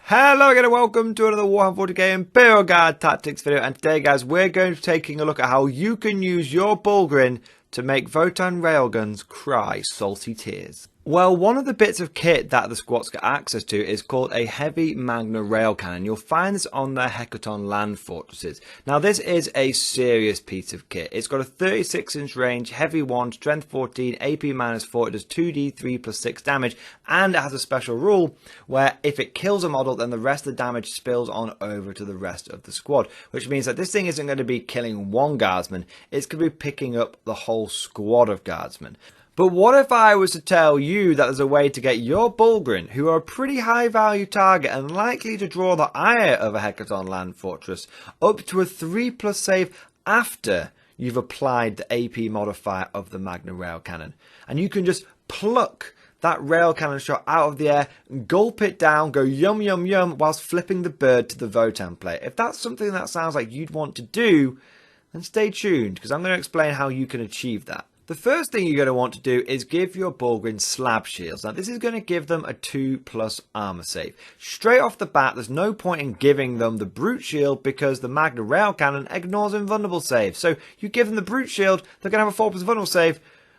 Hello again and welcome to another Warhammer 40k Imperial Guard Tactics video, and today guys we're going to be taking a look at how you can use your Bullgrin to make Votan railguns cry salty tears. Well, one of the bits of kit that the squad's got access to is called a heavy Magna rail cannon. You'll find this on their Hecaton land fortresses. Now this is a serious piece of kit. It's got a 36-inch range, heavy 1, strength 14, AP -4, it does 2d3 plus 6 damage, and it has a special rule where if it kills a model then the rest of the damage spills on over to the rest of the squad, which means that this thing isn't going to be killing one guardsman, it's going to be picking up the whole squad of guardsmen. But what if I was to tell you that there's a way to get your Bullgrin, who are a pretty high value target and likely to draw the ire of a Hecaton land fortress, up to a 3+ save after you've applied the AP modifier of the Magna rail cannon. And you can just pluck that rail cannon shot out of the air, gulp it down, go yum yum yum, whilst flipping the bird to the Votan player. If that's something that sounds like you'd want to do, then stay tuned, because I'm going to explain how you can achieve that. The first thing you're going to want to do is give your Bullgrin slab shields. Now this is going to give them a 2+ armor save. Straight off the bat, there's no point in giving them the brute shield because the Magna rail cannon ignores invulnerable saves. So you give them the brute shield, they're going to have a 4+ vulnerable save,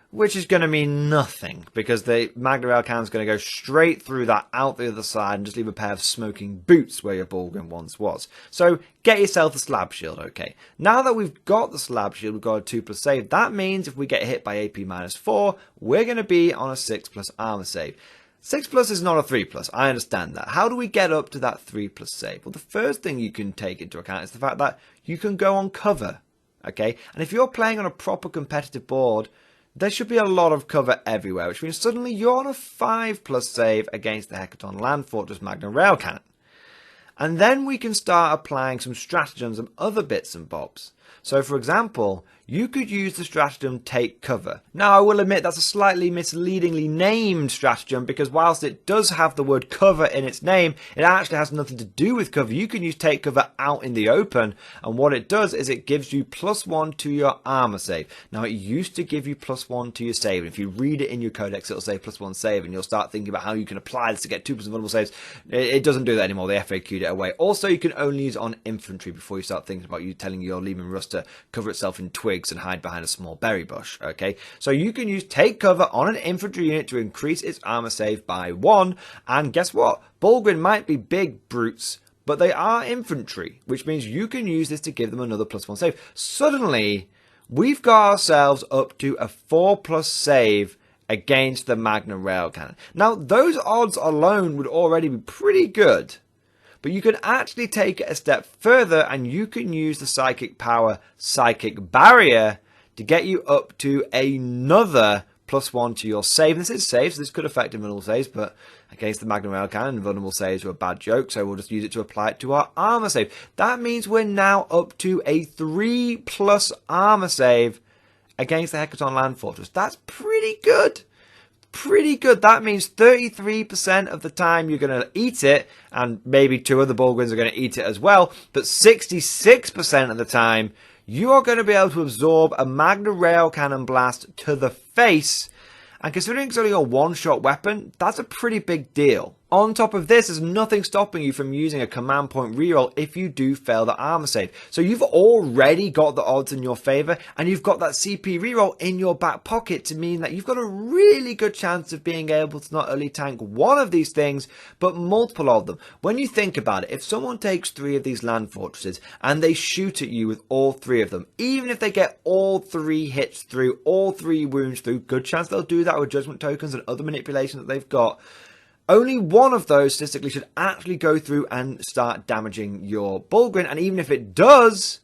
which is going to mean nothing because the Magna rail cannon is going to go straight through that out the other side and just leave a pair of smoking boots where your Bullgrin once was. So get yourself a slab shield, okay. Now that we've got the slab shield, we've got a 2+ save. That means if we get hit by AP -4, we're going to be on a 6+ armor save. 6+ is not a 3+, I understand that. How do we get up to that 3+ save? Well, the first thing you can take into account is the fact that you can go on cover, okay. And if you're playing on a proper competitive board, there should be a lot of cover everywhere, which means suddenly you're on a 5+ save against the Hecaton land fortress Magna rail cannon. And then we can start applying some stratagems and other bits and bobs. So for example, you could use the stratagem take cover. Now I will admit that's a slightly misleadingly named stratagem because whilst it does have the word cover in its name, it actually has nothing to do with cover. You can use take cover out in the open, and what it does is it gives you +1 to your armor save. Now it used to give you +1 to your save, and if you read it in your codex it'll say +1 save, and you'll start thinking about how you can apply this to get 2% vulnerable saves. It doesn't do that anymore, they FAQ'd it away. Also you can only use on infantry before you start thinking about you telling your Lehman Russ to cover itself in twigs and hide behind a small berry bush, okay? So you can use take cover on an infantry unit to increase its armor save by 1, and guess what? Bullgrin might be big brutes, but they are infantry, which means you can use this to give them another +1 save. Suddenly, we've got ourselves up to a 4+ save against the Magna rail cannon. Now, those odds alone would already be pretty good. But you can actually take it a step further and you can use the psychic power psychic barrier to get you up to another +1 to your save. And this is save, so this could affect invulnerable saves, but against the Magna rail cannon, invulnerable saves are a bad joke, so we'll just use it to apply it to our armor save. That means we're now up to a 3+ armor save against the Hecaton land fortress. That's pretty good. Pretty good. That means 33% of the time you're going to eat it, and maybe 2 other Bullgrins are going to eat it as well, but 66% of the time you are going to be able to absorb a Magna rail cannon blast to the face, and considering it's only a one-shot weapon, that's a pretty big deal. On top of this, there's nothing stopping you from using a command point reroll if you do fail the armor save. So you've already got the odds in your favor, and you've got that CP reroll in your back pocket to mean that you've got a really good chance of being able to not only tank one of these things, but multiple of them. When you think about it, if someone takes 3 of these land fortresses and they shoot at you with all 3 of them, even if they get all 3 hits through, all 3 wounds through, good chance they'll do that with judgment tokens and other manipulations that they've got, only one of those statistically should actually go through and start damaging your Bullgrin, and even if it does,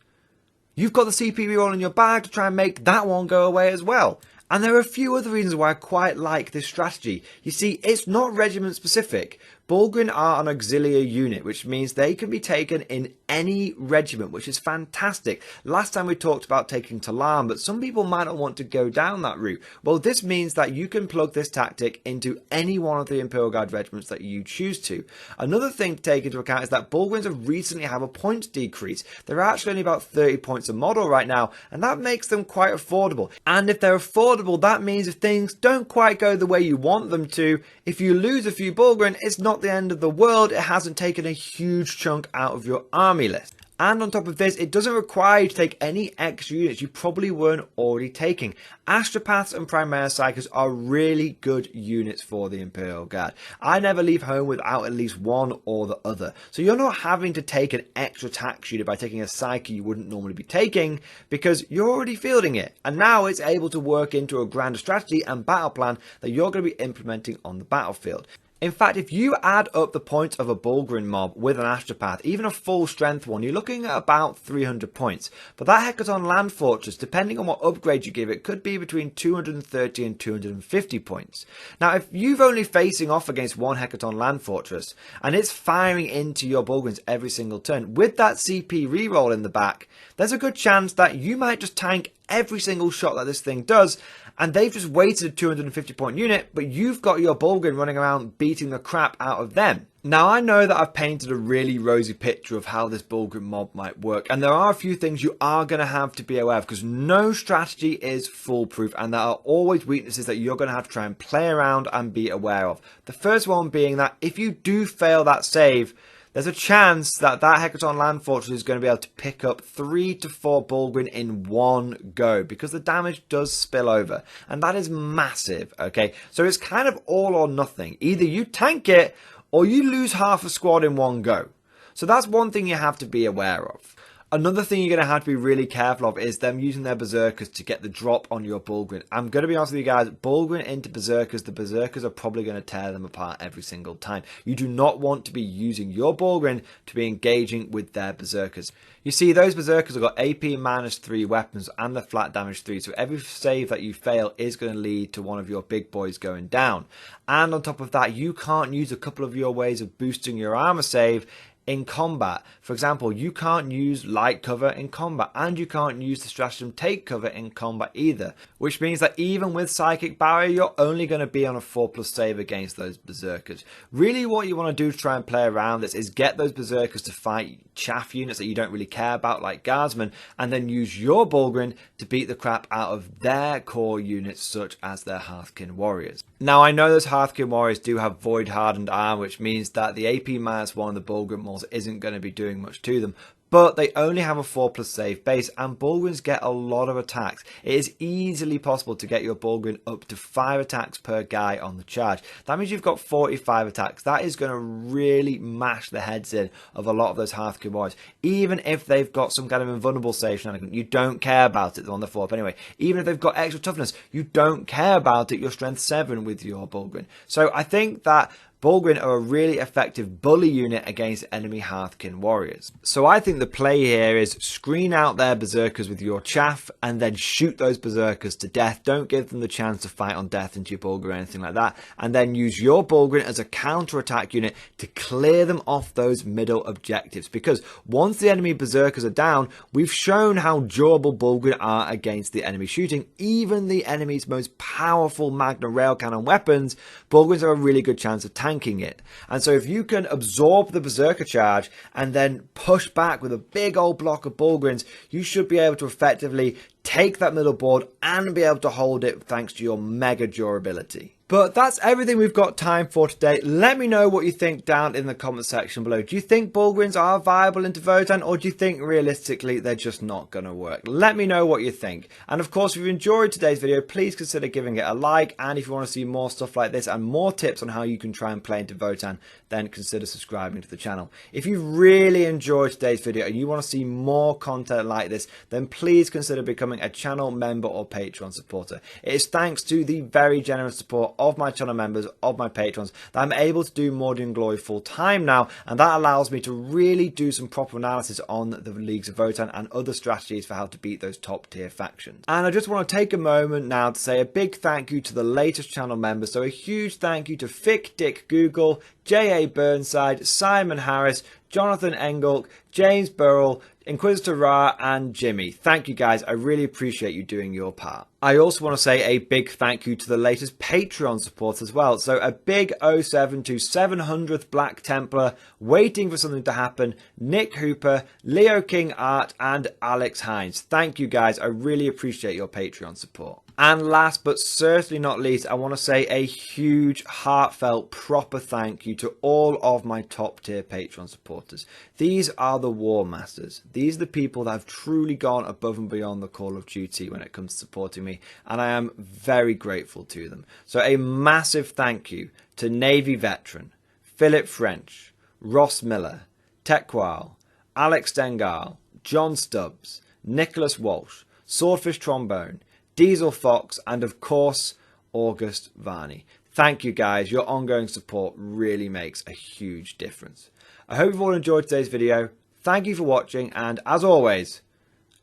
you've got the CP reroll in your bag to try and make that one go away as well. And there are a few other reasons why I quite like this strategy. You see, it's not regiment specific. Bullgrin are an auxiliary unit, which means they can be taken in any regiment, which is fantastic. Last time we talked about taking Talan, but some people might not want to go down that route. Well, this means that you can plug this tactic into any one of the Imperial Guard regiments that you choose to. Another thing to take into account is that Bullgrins have recently had a points decrease. They're actually only about 30 points a model right now, and that makes them quite affordable. And if they're affordable, affordable. That means if things don't quite go the way you want them to, if you lose a few Bulgrin, it's not the end of the world. It hasn't taken a huge chunk out of your army list. And on top of this, it doesn't require you to take any extra units you probably weren't already taking. Astropaths and Primera Psychers are really good units for the Imperial Guard. I never leave home without at least one or the other. So you're not having to take an extra tax unit by taking a Psyche you wouldn't normally be taking, because you're already fielding it. And now it's able to work into a grander strategy and battle plan that you're going to be implementing on the battlefield. In fact, if you add up the points of a Bulgrin mob with an Astropath, even a full strength one, you're looking at about 300 points. But that Hecaton Land Fortress, depending on what upgrade you give it, could be between 230 and 250 points. Now, if you've only facing off against one Hecaton Land Fortress, and it's firing into your Bulgrins every single turn, with that CP reroll in the back, there's a good chance that you might just tank every single shot that this thing does, and they've just waited a 250 point unit, but you've got your Bulgrin running around beating the crap out of them. Now, I know that I've painted a really rosy picture of how this Bulgrin mob might work, and there are a few things you are going to have to be aware of, because no strategy is foolproof, and there are always weaknesses that you're going to have to try and play around and be aware of. The first one being that if you do fail that save, there's a chance that that Hecaton Land Fortress is going to be able to pick up 3 to 4 Bulgrin in one go, because the damage does spill over, and that is massive, okay? So it's kind of all or nothing. Either you tank it, or you lose half a squad in one go. So that's one thing you have to be aware of. Another thing you're going to have to be really careful of is them using their Berserkers to get the drop on your Bulgrin. I'm going to be honest with you guys, Bulgrin into Berserkers, the Berserkers are probably going to tear them apart every single time. You do not want to be using your Bulgrin to be engaging with their Berserkers. You see, those Berserkers have got AP -3 weapons and the flat damage 3, so every save that you fail is going to lead to one of your big boys going down. And on top of that, you can't use a couple of your ways of boosting your armor save in combat. For example, you can't use light cover in combat, and you can't use the stratagem take cover in combat either, which means that even with Psychic Barrier, you're only going to be on a 4+ save against those Berserkers. Really, what you want to do to try and play around this is get those Berserkers to fight chaff units that you don't really care about, like Guardsmen, and then use your Bulgrin to beat the crap out of their core units, such as their Hearthkin Warriors. Now, I know those Hearthkin Warriors do have Void Hardened armor, which means that the AP -1 of the Bulgrin isn't going to be doing much to them, but they only have a 4+ save base, and Bulgrins get a lot of attacks. It is easily possible to get your Bulgrin up to 5 attacks per guy on the charge. That means you've got 45 attacks. That is going to really mash the heads in of a lot of those Hearthkin Warriors. Even if they've got some kind of invulnerable save shenanigan, you don't care about it. They're on the 4th anyway. Even if they've got extra toughness, you don't care about it. You're strength 7 with your Bulgrin. So I think that Bulgrin are a really effective bully unit against enemy Hearthkin Warriors. So I think the play here is screen out their Berserkers with your chaff and then shoot those Berserkers to death. Don't give them the chance to fight on death into your Bulgrin or anything like that. And then use your Bulgrin as a counter-attack unit to clear them off those middle objectives. Because once the enemy Berserkers are down, we've shown how durable Bulgrin are against the enemy shooting. Even the enemy's most powerful Magna rail cannon weapons, Bulgrins have a really good chance of tanking it. And so if you can absorb the Berserker charge and then push back with a big old block of Bulgrins, you should be able to effectively take that middle board and be able to hold it thanks to your mega durability. But that's everything we've got time for today. Let me know what you think down in the comment section below. Do you think Bulgrins are viable into Votann, or do you think realistically they're just not going to work? Let me know what you think. And of course, if you enjoyed today's video, please consider giving it a like. And if you want to see more stuff like this and more tips on how you can try and play into Votann, then consider subscribing to the channel. If you really enjoyed today's video and you want to see more content like this, then please consider becoming a channel member or Patreon supporter. It is thanks to the very generous support of my channel members, of my patrons, that I'm able to do Mordian Glory full time now, and that allows me to really do some proper analysis on the Leagues of Votann and other strategies for how to beat those top tier factions. And I just want to take a moment now to say a big thank you to the latest channel members. So a huge thank you to Fick Dick Google, J.A. Burnside, Simon Harris, Jonathan Engelk, James Burrell, Inquisitor Ra, and Jimmy. Thank you guys, I really appreciate you doing your part. I also want to say a big thank you to the latest Patreon support as well. So a big 07 to 700th Black Templar, waiting for something to happen, Nick Hooper, Leo King Art, and Alex Hines. Thank you guys, I really appreciate your Patreon support. And last but certainly not least, I want to say a huge, heartfelt, proper thank you to all of my top tier Patreon supporters. These are the War Masters. These are the people that have truly gone above and beyond the Call of Duty when it comes to supporting me, and I am very grateful to them. So a massive thank you to Navy Veteran, Philip French, Ross Miller, Tekwal, Alex Dengal, John Stubbs, Nicholas Walsh, Swordfish Trombone, Diesel Fox, and of course, August Varney. Thank you guys, your ongoing support really makes a huge difference. I hope you've all enjoyed today's video. Thank you for watching, and as always,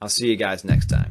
I'll see you guys next time.